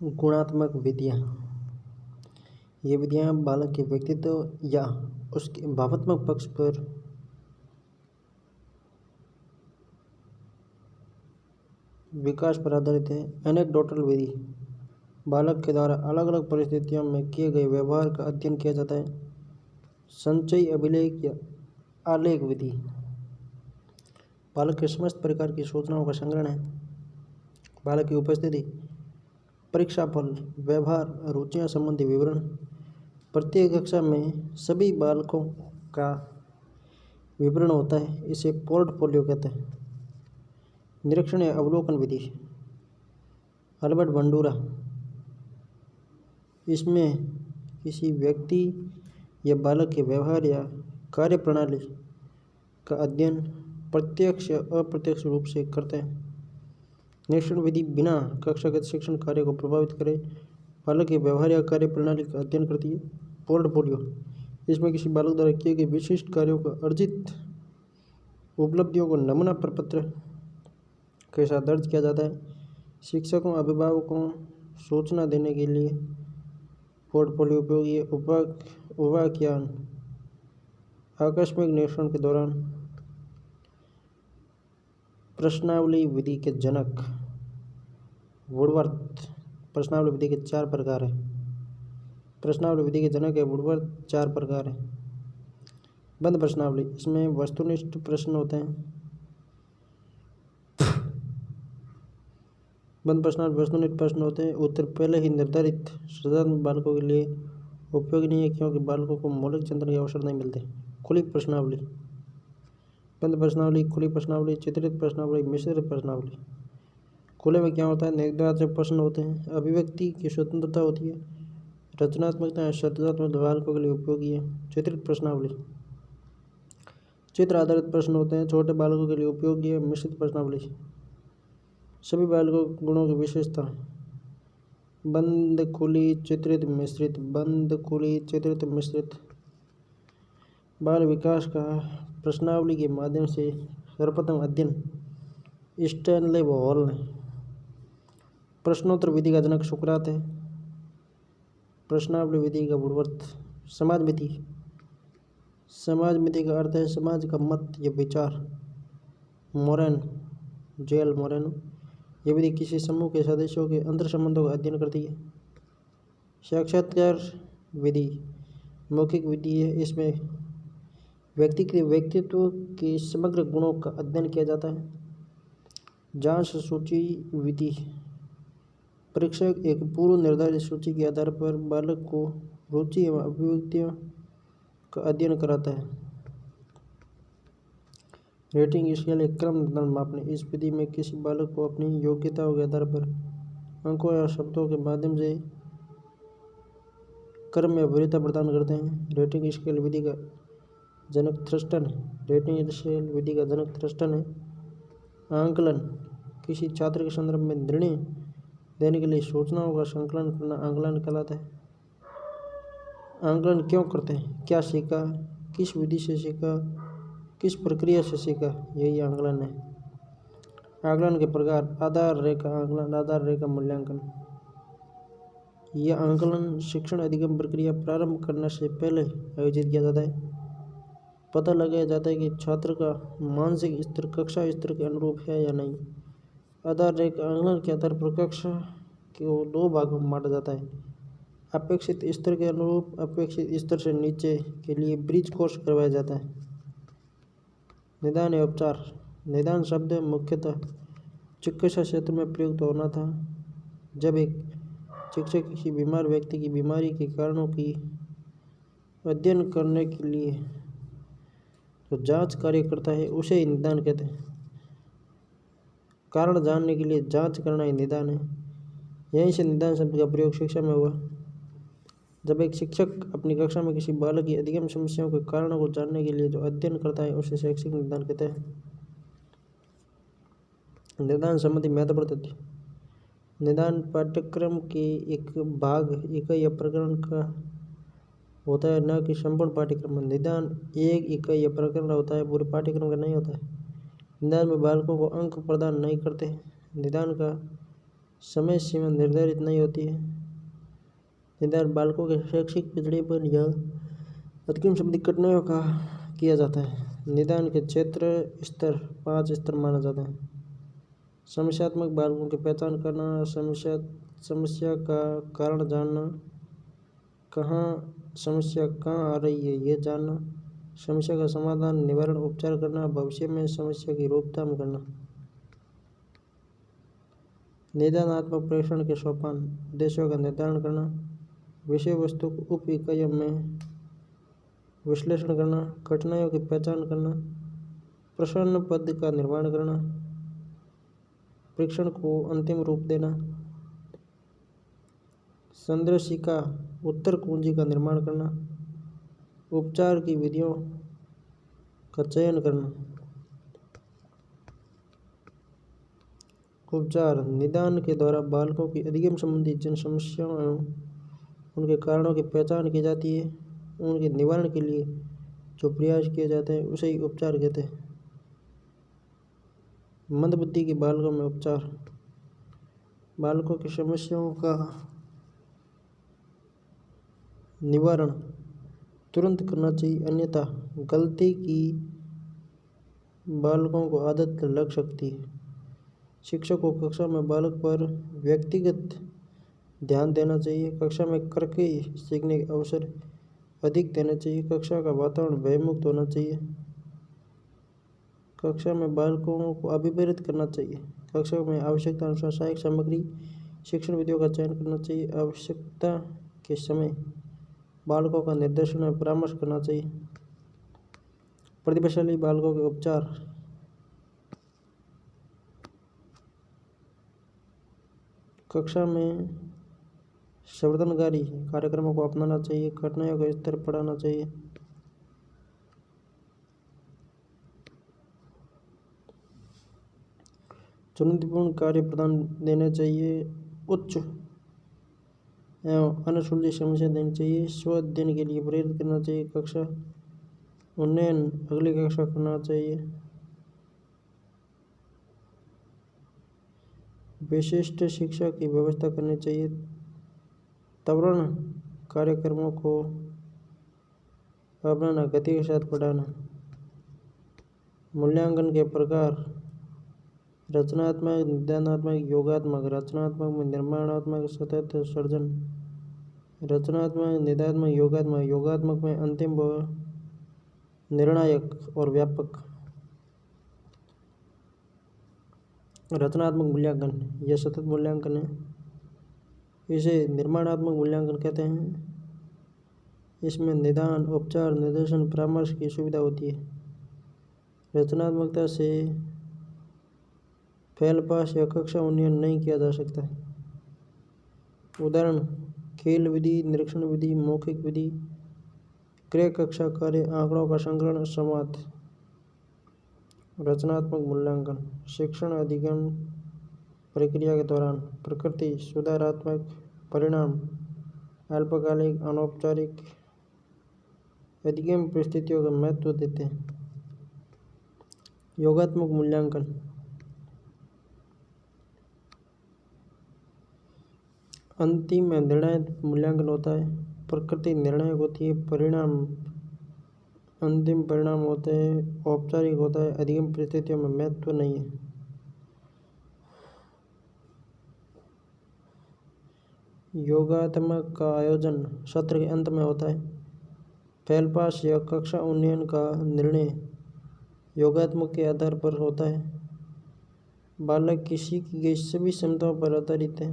गुणात्मक विधियाँ। ये विधियाँ बालक के व्यक्तित्व या उसके भावात्मक पक्ष पर विकास पर आधारित है। एनेक्डोटल विधि, बालक के द्वारा अलग अलग परिस्थितियों में किए गए व्यवहार का अध्ययन किया जाता है। संचयी अभिलेख या आलेख विधि, बालक के समस्त प्रकार की सूचनाओं का संग्रहण है। बालक की उपस्थिति, परीक्षाफल, व्यवहार, रुचियाँ संबंधी विवरण। प्रत्येक कक्षा में सभी बालकों का विवरण होता है, इसे पोर्टफोलियो कहते हैं। निरीक्षण या अवलोकन विधि, अल्बर्ट बंडूरा। इसमें किसी व्यक्ति या बालक के व्यवहार या कार्यप्रणाली का अध्ययन प्रत्यक्ष या अप्रत्यक्ष रूप से करते हैं। निरीक्षण विधि बिना कक्षागत शिक्षण कार्य को प्रभावित करे बालक के व्यवहार या कार्यप्रणाली का अध्ययन करती है। पोर्टफोलियो, इसमें किसी बालक द्वारा किए गए विशिष्ट कार्यों का अर्जित उपलब्धियों को नमूना प्रपत्र के साथ दर्ज किया जाता है। शिक्षकों, अभिभावकों सूचना देने के लिए पोर्टफोलियो उपयोगी है। उपाख्यान, आकस्मिक निरीक्षण के दौरान प्रश्नावली विधि के जनक वुडवर्थ। प्रश्नावली विधि के 4 प्रकार हैं। प्रश्नावली विधि के जनक है वुडवर्थ। 4 प्रकार हैं। बंद प्रश्नावली, इसमें वस्तुनिष्ठ प्रश्न होते हैं। बंद प्रश्नावली वस्तुनिष्ठ प्रश्न होते हैं। उत्तर पहले ही निर्धारित सृजनात्मक बालकों के लिए उपयोगी नहीं है, क्योंकि बालकों को मौलिक चिंतन के अवसर नहीं मिलते। खुली प्रश्नावली, बंद प्रश्नावली, खुली प्रश्नावली, चित्रित प्रश्नावली, मिश्रित प्रश्नावली। खुले में क्या होता है? निर्धारित प्रश्न होते हैं, अभिव्यक्ति की स्वतंत्रता होती है, रचनात्मकता या सृजनात्मक बालकों के लिए उपयोगी है। चित्रित प्रश्नावली, चित्र आधारित प्रश्न होते हैं, छोटे बालकों के लिए उपयोगी है। मिश्रित प्रश्नावली, सभी बालकों के गुणों की विशेषता। बंद, खुली, चित्रित, मिश्रित। बंद, खुली, चित्रित, मिश्रित। बाल विकास का प्रश्नावली के माध्यम से सर्वप्रथम अध्ययन स्टैनले हॉल ने। प्रश्नोत्तर विधि का जनक सुकरात है। प्रश्नावली विधि का वुडवर्थ। समाज मिति, समाज मिति का अर्थ है समाज का मत या विचार। मोरेन, जेल मोरेनो। यह विधि किसी समूह के सदस्यों के अंतर संबंधों का अध्ययन करती है। साक्षात्कार विधि मौखिक विधि है। इसमें व्यक्ति के व्यक्तित्व के समग्र गुणों का अध्ययन किया जाता है। जांच सूची विधि, परीक्षक एक पूर्व निर्धारित सूची के आधार पर बालक को रुचि एवं अभिव्यक्तियों का अध्ययन कराता है। रेटिंग स्केल एक क्रम निर्धारण मापने, इस विधि में किसी बालक को अपनी योग्यताओं के आधार पर अंकों या शब्दों के माध्यम से क्रम या वरीयता प्रदान करते हैं। रेटिंग स्केल विधि का जनक थ्रस्टन है। रेटिंग स्केल विधि का जनक थ्रस्टन है। आंकलन, किसी छात्र के संदर्भ में निर्णय देने के लिए सूचनाओं का संकलन करना आंकलन कहलाता है। आंकलन क्यों करते हैं? क्या सीखा, किस विधि से सीखा, किस प्रक्रिया से सीखा, यही आंकलन है। आंकलन के प्रकार, आधार रेखा आंकलन, आधार रेखा मूल्यांकन। यह आंकलन शिक्षण अधिगम प्रक्रिया प्रारंभ करने से पहले आयोजित किया जाता है। पता लगाया जाता है कि छात्र का मानसिक स्तर कक्षा स्तर के अनुरूप है या नहीं। आधार रेखा आंकलन के आधार पर कक्षा को 2 भागों में बांटा जाता है। अपेक्षित स्तर के अनुरूप, अपेक्षित स्तर से नीचे के लिए ब्रिज कोर्स करवाया जाता है। निदान एवं उपचार, निदान शब्द मुख्यतः चिकित्सा क्षेत्र में प्रयुक्त होना था। जब एक शिक्षक किसी बीमार व्यक्ति की बीमारी के कारणों की अध्ययन करने के लिए जो जांच कार्य करता है उसे ही निदान कहते हैं। कारण जानने के लिए जांच करना ही निदान है। यहीं से निदान शब्द का प्रयोग शिक्षा में हुआ। जब एक शिक्षक अपनी कक्षा में किसी बालक की अधिगम समस्याओं के कारणों को जानने के लिए जो अध्ययन करता है उसे शैक्षिक निदान कहते हैं। निदान संबंधी महत्वपूर्ण तथ्य, निदान पाठ्यक्रम के एक भाग, इकाई या प्रकरण का होता है, न कि संपूर्ण पाठ्यक्रम। निदान एक इकाई या प्रकरण होता है, पूरे पाठ्यक्रम का नहीं होता है। निदान में बालकों को अंक प्रदान नहीं करते। निदान का समय सीमा निर्धारित नहीं होती है। निदान बालकों के शैक्षिक पिछड़ेपन या अधिगम संबंधी कठिनाइयों का किया जाता है। निदान के क्षेत्र स्तर 5 स्तर माना जाता है। समस्यात्मक बालकों की पहचान करना, समस्या का कारण जानना, समस्या कहाँ आ रही है ये जानना, समस्या का समाधान, निवारण, उपचार करना, भविष्य में समस्या की रोकथाम करना। निदानात्मक परीक्षण के सोपान, उद्देश्यों का निर्धारण करना, विषय वस्तु को उप इकाइयों में विश्लेषण करना, कठिनाइयों की पहचान करना, प्रश्न पद का निर्माण करना, परीक्षण को अंतिम रूप देना, संदर्शिका उत्तर कुंजी का निर्माण करना, उपचार की विधियों का चयन करना। उपचार, निदान के द्वारा बालकों की अधिगम संबंधी जिन समस्याओं एवं उनके कारणों की पहचान की जाती है, उनके निवारण के लिए जो प्रयास किए जाते हैं उसे ही उपचार कहते हैं। मंदबुद्धि के बालकों में उपचार, बालकों की समस्याओं का निवारण तुरंत करना चाहिए, अन्यथा गलती की बालकों को आदत लग सकती है। शिक्षक को कक्षा में बालक पर व्यक्तिगत ध्यान देना चाहिए। कक्षा में करके सीखने के अवसर अधिक देना चाहिए। कक्षा का वातावरण भयमुक्त होना चाहिए। कक्षा में बालकों को अभिप्रेरित करना चाहिए। कक्षा में आवश्यकता अनुसार सहायक सामग्री, शिक्षण विधियों का चयन करना चाहिए। आवश्यकता के समय बालकों का निर्देशन और परामर्श करना चाहिए। प्रतिभाशाली बालकों के उपचार, कक्षा में संवर्धनकारी कार्यक्रमों को अपनाना चाहिए। कठिनाइयों का स्तर बढ़ाना चाहिए। चुनौतीपूर्ण कार्य प्रदान देने चाहिए। उच्च एवं अनसुलझी समस्या देनी चाहिए। स्व अध्ययन के लिए प्रेरित करना चाहिए। कक्षा उन्नयन अगली कक्षा करना चाहिए। विशिष्ट शिक्षा की व्यवस्था करनी चाहिए। त्वरण कार्यक्रमों को अपनाना, गति के साथ बढ़ाना। मूल्यांकन के प्रकार, रचनात्मक, निदानात्मक, योगात्मक। रचनात्मक में निर्माणात्मक, सतत सर्जन। रचनात्मक, निदानात्मक, योगात्मक। योगात्मक में अंतिम व निर्णायक और व्यापक। रचनात्मक मूल्यांकन यह सतत मूल्यांकन है। इसे निर्माणात्मक मूल्यांकन कहते हैं। इसमें निदान, उपचार, निर्देशन, परामर्श की सुविधा होती है। रचनात्मकता से फेल पास या कक्षा उन्नयन नहीं किया जा सकता। उदाहरण, खेल विधि, निरीक्षण विधि, मौखिक विधि, क्रय कक्षा कार्य, आंकड़ों का संग्रहण, संवाद। रचनात्मक मूल्यांकन, शिक्षण अधिगम प्रक्रिया के दौरान प्रकृति सुधारात्मक परिणाम, अल्पकालिक अनौपचारिक अधिगम परिस्थितियों का महत्व देते हैं। योगात्मक मूल्यांकन, अंतिम निर्णायक मूल्यांकन होता है। प्रकृति निर्णायक होती है, परिणाम अंतिम परिणाम होते हैं, औपचारिक होता है, अधिगम परिस्थितियों में महत्व नहीं है। योगात्मक का आयोजन सत्र के अंत में होता है। फेल पास या कक्षा उन्नयन का निर्णय योगात्मक के आधार पर होता है। बालक की सीखी गई सभी क्षमताओं पर आधारित है।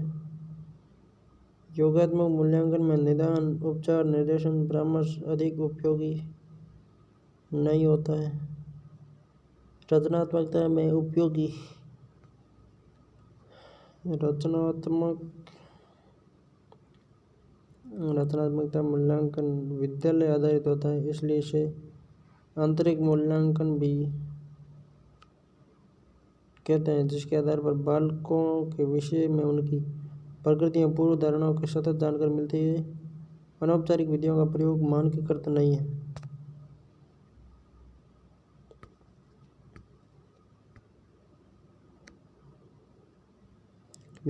योगात्मक मूल्यांकन में निदान, उपचार, निर्देशन, परामर्श अधिक उपयोगी नहीं होता है। रचनात्मकता में उपयोगी। रचनात्मकता मूल्यांकन विद्यालय आधारित होता है, इसलिए इसे आंतरिक मूल्यांकन भी कहते हैं, जिसके आधार पर बालकों के विषय में उनकी प्रकृति और पूर्व धारणाओं की सतत जानकारी मिलती है। अनौपचारिक विधियों का प्रयोग मानकीकृत नहीं है।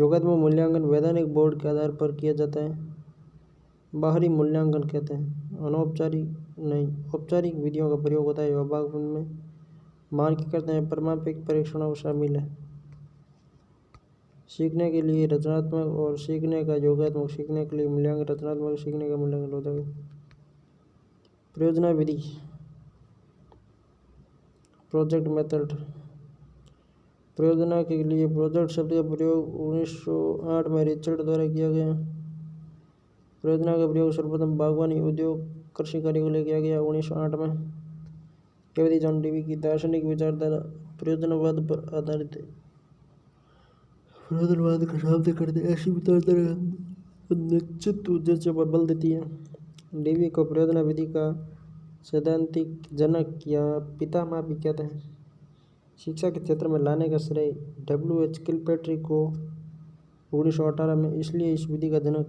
योगात्मक मूल्यांकन वैधानिक बोर्ड के आधार पर किया जाता है। बाहरी मूल्यांकन कहते हैं औपचारिक विधियों का प्रयोग होता है। विभाग में मानकीकृत हैं प्रमाणित परीक्षणों शामिल है। सीखने के लिए रचनात्मक और सीखने का योगात्मक सीखने के लिए मूल्यांकन रचनात्मक सीखने का मूल्यांकन होता है। परियोजना विधि प्रोजेक्ट मेथड परियोजना के लिए प्रोजेक्ट शब्द का प्रयोग 1908 में रिचर्ड द्वारा किया गया। परियोजना का प्रयोग सर्वप्रथम बागवानी उद्योग कृषि कार्य के लिए किया गया 1908 में। केवल जॉन डेवी की दार्शनिक विचारधारा प्रयोजनवाद पर आधारित है। प्रयोजनवाद का शब्द करते ऐसी विचारधारा निश्चित उद्देश्य पर बल देती है। डेवी को प्रयोजना विधि का सैद्धांतिक जनक या पितामह भी कहते हैं। शिक्षा के क्षेत्र में लाने का श्रेय W.H. किलपैट्रिक को 1918 में, इसलिए इस विधि का जनक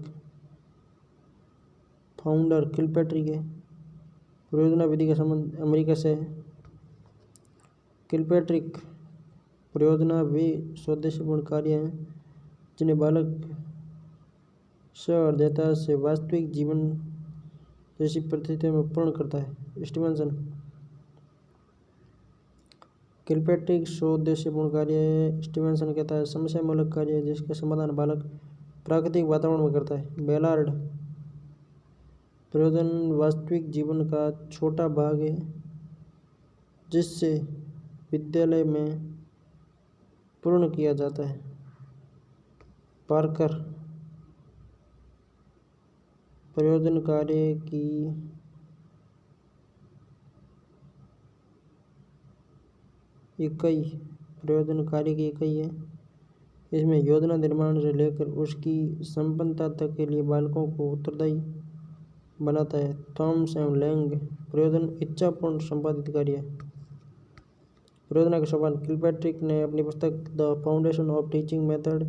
फाउंडर किलपैट्रिक है। परियोजना विधि का संबंध अमेरिका से है। किलपैट्रिक परियोजना वे स्वदेशीपूर्ण कार्य हैं जिन्हें बालक सहृदयता से वास्तविक जीवन जैसी परिस्थितियों में पूर्ण करता है। स्टीवनसन किलपैट्रिक स्वदेशीपूर्ण कार्य है। स्टीवनसन कहता है समस्यामूलक कार्य है जिसका समाधान बालक प्राकृतिक वातावरण में करता है। बेलार्ड प्रयोजन वास्तविक जीवन का छोटा भाग है जिससे विद्यालय में पूर्ण किया जाता है। पार्कर प्रयोजन कार्य की इकाई प्रयोजन कार्य की इकाई है। इसमें योजना निर्माण से लेकर उसकी संपन्नता तक के लिए बालकों को उत्तरदायी बनाता है। थॉमस एवं लैंग प्रयोजन इच्छापूर्ण संपादित कार्य है। परियोजना के सोपान किलपैट्रिक ने अपनी पुस्तक the foundation of teaching method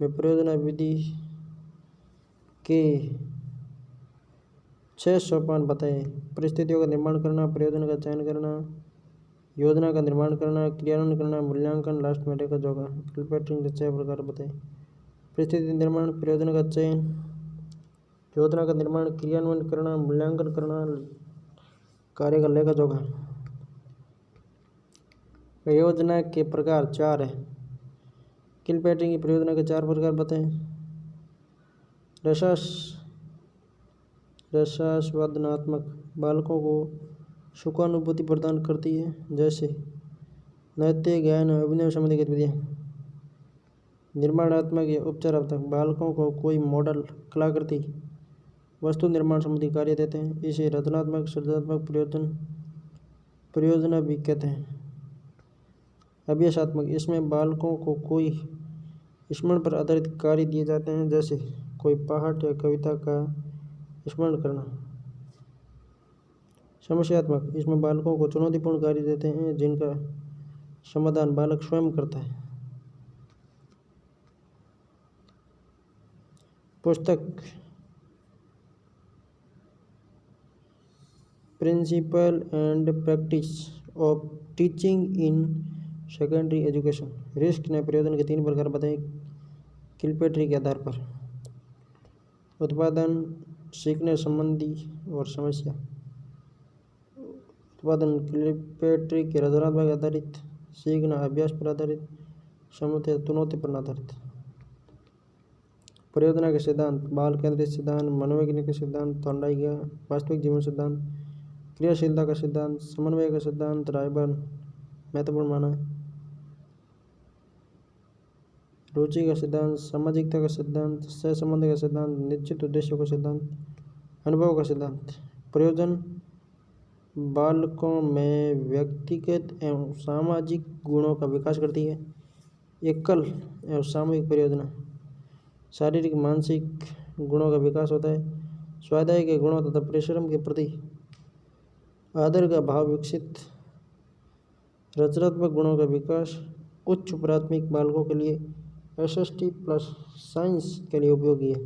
में परियोजना विधि के 6 सोपान बताए। परिस्थितियों का निर्माण करना, परियोजना का चयन करना, योजना का निर्माण करना, क्रियान्वयन करना, मूल्यांकन, लास्ट में रेखा जोड़ना। किलपैट्रिक ने 6 प्रकार बताए। परिस्थिति निर्माण, परियोजना का चयन, योजना का निर्माण, क्रियान्वयन करना, मूल्यांकन करना, कार्य का लेखा जोखा। परियोजना के प्रकार 4 हैं। किलपैट्रिक की परियोजना के 4 प्रकार बताएं। रसास्वादनात्मक बालकों को सुखानुभूति प्रदान करती है, जैसे नृत्य, गायन और अभिनय संबंधी गतिविधियाँ। निर्माणात्मक या उपचारात्मक बालकों को कोई मॉडल, कलाकृति, वस्तु निर्माण संबंधी कार्य देते हैं। इसे रचनात्मक सृजनात्मक परियोजना भी कहते हैं। अभ्यासात्मक इसमें बालकों को कोई स्मरण पर आधारित कार्य दिए जाते हैं, जैसे कोई पाठ या कविता का स्मरण करना। समस्यात्मक इसमें बालकों को चुनौतीपूर्ण कार्य देते हैं जिनका समाधान बालक स्वयं करता है। पुस्तक principle and practice of teaching in secondary education. रिस्क ने परियोजना के 3 प्रकार बताए किलपैट्रिक के आधार पर। उत्पादन, सीखने संबंधी और समस्या। उत्पादन किलपैट्रिक के रचनात्मक आधारित, सीखना अभ्यास पर आधारित, समस्या चुनौती पर आधारित। परियोजना के सिद्धांत बाल केंद्रित सिद्धांत, मनोवैज्ञानिक सिद्धांत, थॉर्नडाइक का वास्तविक जीवन सिद्धांत, क्रियाशीलता का सिद्धांत, समन्वय का सिद्धांत रायबर्न महत्वपूर्ण माना। रुचि का सिद्धांत, सामाजिकता का सिद्धांत, सहसंबंध का सिद्धांत, निश्चित उद्देश्यों का सिद्धांत, अनुभव का सिद्धांत। प्रयोजन बालकों में व्यक्तिगत एवं सामाजिक गुणों का विकास करती है। एकल एवं सामूहिक परियोजना शारीरिक मानसिक गुणों का विकास होता है। स्वाध्याय के गुणों तथा परिश्रम के प्रति आदर का भाव विकसित। रचनात्मक गुणों का विकास उच्च प्राथमिक बालकों के लिए SST प्लस साइंस के लिए उपयोगी है।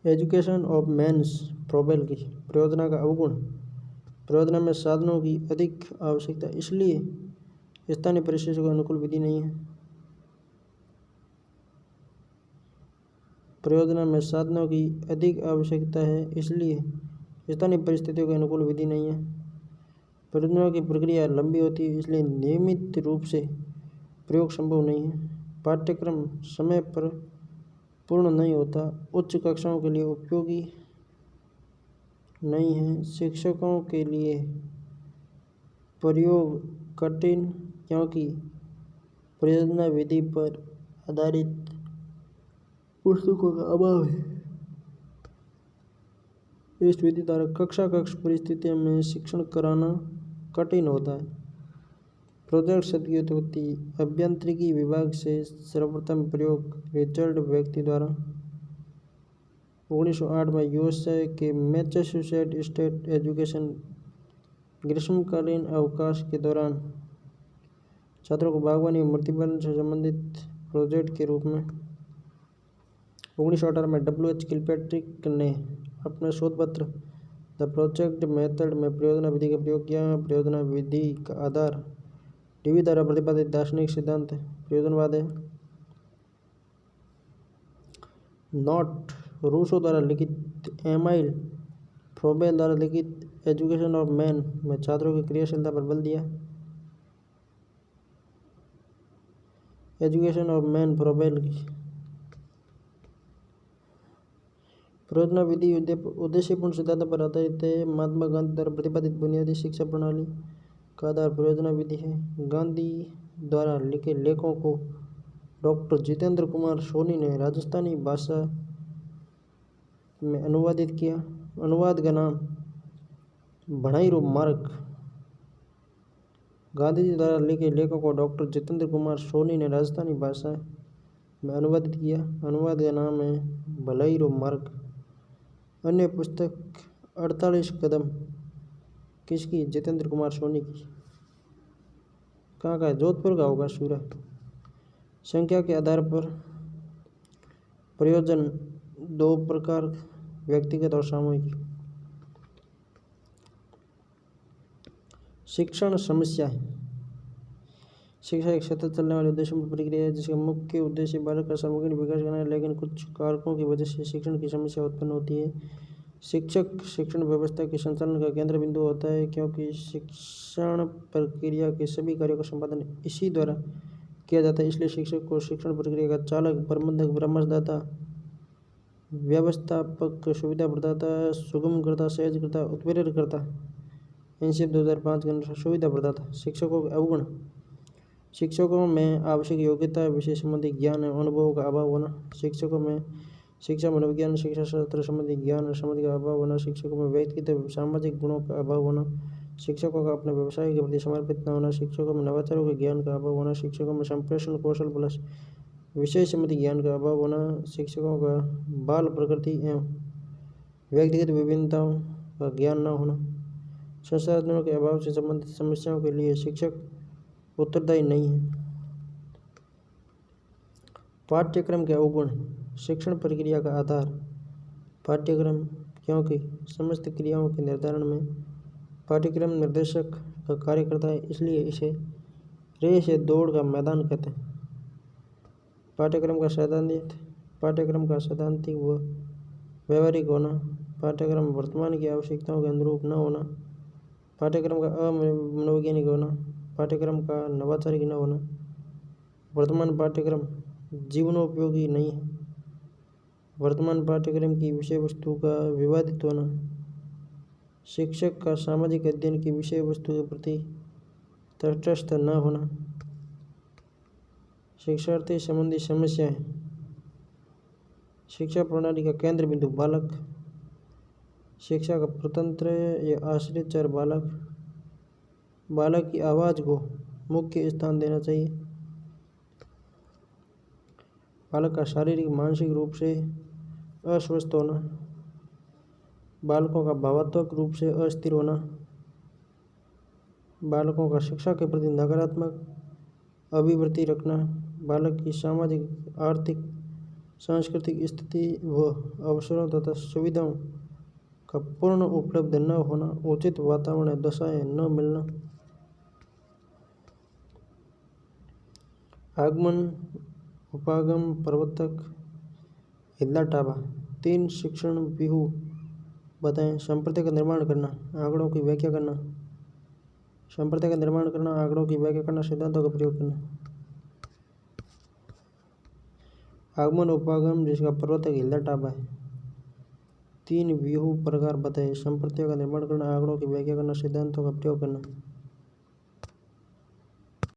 एजुकेशन ऑफ मेंस प्रोबेल की परियोजना का अवगुण परियोजना में साधनों की अधिक आवश्यकता, इसलिए स्थानीय परिस्थितियों के अनुकूल विधि नहीं है। परियोजना में साधनों की अधिक आवश्यकता है, इसलिए स्थानीय परिस्थितियों के अनुकूल विधि नहीं है। परियोजना की प्रक्रिया लंबी होती है, इसलिए नियमित रूप से प्रयोग संभव नहीं है। पाठ्यक्रम समय पर पूर्ण नहीं होता, उच्च कक्षाओं के लिए उपयोगी नहीं है। शिक्षकों के लिए प्रयोग कठिन क्योंकि परियोजना विधि पर आधारित पुस्तकों का अभाव है। इस विधि द्वारा कक्षा परिस्थितियों में शिक्षण कराना कठिन होता है। प्रोजेक्ट शब्द की उत्पत्ति अभियांत्रिकी विभाग से सर्वप्रथम प्रयोग रिचर्ड व्यक्ति द्वारा 1908 में यूएसए के मैसाचुसेट्स स्टेट एजुकेशन ग्रीष्मकालीन अवकाश के दौरान छात्रों को बागवानी और मूर्ति पालन से संबंधित प्रोजेक्ट के रूप में 1918 में W.H. किलपैट्रिक ने अपने शोध पत्र द प्रोजेक्ट मेथड में परियोजना विधि का प्रयोग किया। परियोजना विधि का आधार डीवी द्वारा प्रतिपादित दार्शनिक सिद्धांत प्रयोजनवाद है। नोट रूसो द्वारा लिखित एमाइल फ्रोबेल द्वारा लिखित एजुकेशन ऑफ मैन में छात्रों की क्रियाशीलता पर बल दिया। एजुकेशन ऑफ मैन फ्रोबेल की परियोजना विधि उद्देश्यपूर्ण सिद्धांतों पर आधारित है। महात्मा गांधी द्वारा प्रतिपादित बुनियादी शिक्षा प्रणाली का आधार परियोजना विधि है। गांधी द्वारा लिखे लेखों को डॉक्टर जितेंद्र कुमार सोनी ने राजस्थानी भाषा में अनुवादित किया। अनुवाद का नाम भणाईरो मार्ग। गांधी जी द्वारा लिखे लेखों को डॉक्टर जितेंद्र कुमार सोनी ने राजस्थानी भाषा में अनुवादित किया। अनुवाद का नाम है भलाईरो मार्ग। अन्य पुस्तक 48 कदम किसकी? जितेंद्र कुमार सोनी की। कहाँ का है? जोधपुर का होगा। सूरत। संख्या के आधार पर प्रयोजन दो प्रकार, व्यक्तिगत और सामूहिक। शिक्षण समस्याएं। शिक्षा एक सतत चलने वाली उद्देश्यपूर्ण प्रक्रिया है जिसका मुख्य उद्देश्य बालक का सर्वांगीण विकास करना है, लेकिन कुछ कारकों की वजह से शिक्षण की समस्या उत्पन्न होती है। शिक्षक शिक्षण व्यवस्था के संचालन का केंद्र बिंदु होता है, क्योंकि शिक्षण प्रक्रिया के सभी कार्यों का संपादन इसी द्वारा किया जाता है। इसलिए शिक्षक को शिक्षण प्रक्रिया का चालक, प्रबंधक, परामर्शदाता, व्यवस्थापक, सुविधा प्रदाता, सुगमकर्ता, सहजकर्ता, उत्प्रेरकर्ता, एनसीएफ 2005 के अनुसार सुविधा प्रदाता। शिक्षकों के अवगुण। शिक्षकों में आवश्यक योग्यता, विषय संबंधी ज्ञान और अनुभवों का अभाव होना। शिक्षकों में शिक्षा, मनोविज्ञान, शिक्षा शास्त्र संबंधी ज्ञान और समझ का अभाव होना। शिक्षकों में व्यक्तिगत सामाजिक गुणों का अभाव होना। शिक्षकों का अपने व्यवसाय के प्रति समर्पित न होना। शिक्षकों में नवाचारों के ज्ञान का अभाव होना। शिक्षकों में संप्रेषण कौशल प्लस विषय संबंधी ज्ञान का अभाव होना। शिक्षकों का बाल प्रकृति एवं व्यक्तिगत विभिन्नताओं का ज्ञान न होना। संसाधनों के अभाव से संबंधित समस्याओं के लिए शिक्षक उत्तरदायी नहीं है। पाठ्यक्रम के अवगुण। शिक्षण प्रक्रिया का आधार पाठ्यक्रम, क्योंकि समस्त क्रियाओं के निर्धारण में पाठ्यक्रम निर्देशक का कार्य करता है, इसलिए इसे रेस या दौड़ का मैदान कहते हैं। पाठ्यक्रम का सैद्धांतिक व व्यवहारिक होना। पाठ्यक्रम वर्तमान की आवश्यकताओं के अनुरूप न होना। पाठ्यक्रम का अमनोवैज्ञानिक होना। पाठ्यक्रम का नवाचारिक न होना। वर्तमान पाठ्यक्रम जीवनोपयोगी नहीं है। वर्तमान पाठ्यक्रम की विषय वस्तु का विवादित होना। शिक्षक का सामाजिक अध्ययन की विषय वस्तु के प्रति तटस्थ न होना। शिक्षार्थी संबंधी समस्याएं। शिक्षा प्रणाली का केंद्र बिंदु बालक। शिक्षा का स्वतंत्र या आश्रित चर बालक। बालक की आवाज़ को मुख्य स्थान देना चाहिए। बालक का शारीरिक मानसिक रूप से अस्वस्थ होना। बालकों का भावात्मक रूप से अस्थिर होना। बालकों का शिक्षा के प्रति नकारात्मक अभिवृत्ति रखना। बालक की सामाजिक, आर्थिक, सांस्कृतिक स्थिति व अवसरों तथा सुविधाओं का पूर्ण उपलब्ध न होना। उचित वातावरण और दशाएं न मिलना। आगमन, उपागम, प्रवर्तक, हिल्ला टाबा। 3 शिक्षण व्यूह बताएं। संप्रदाय का निर्माण करना, आंकड़ों की व्याख्या करना। संप्रदाय का निर्माण करना, आंकड़ों की व्याख्या करना, सिद्धांतों का प्रयोग करना। आगमन उपागम जिसका प्रवर्तक हिल्ला टाबा है। 3 व्यूह प्रकार बताएं। संप्रदाय का निर्माण करना, आंकड़ों की व्याख्या करना, सिद्धांतों का प्रयोग करना।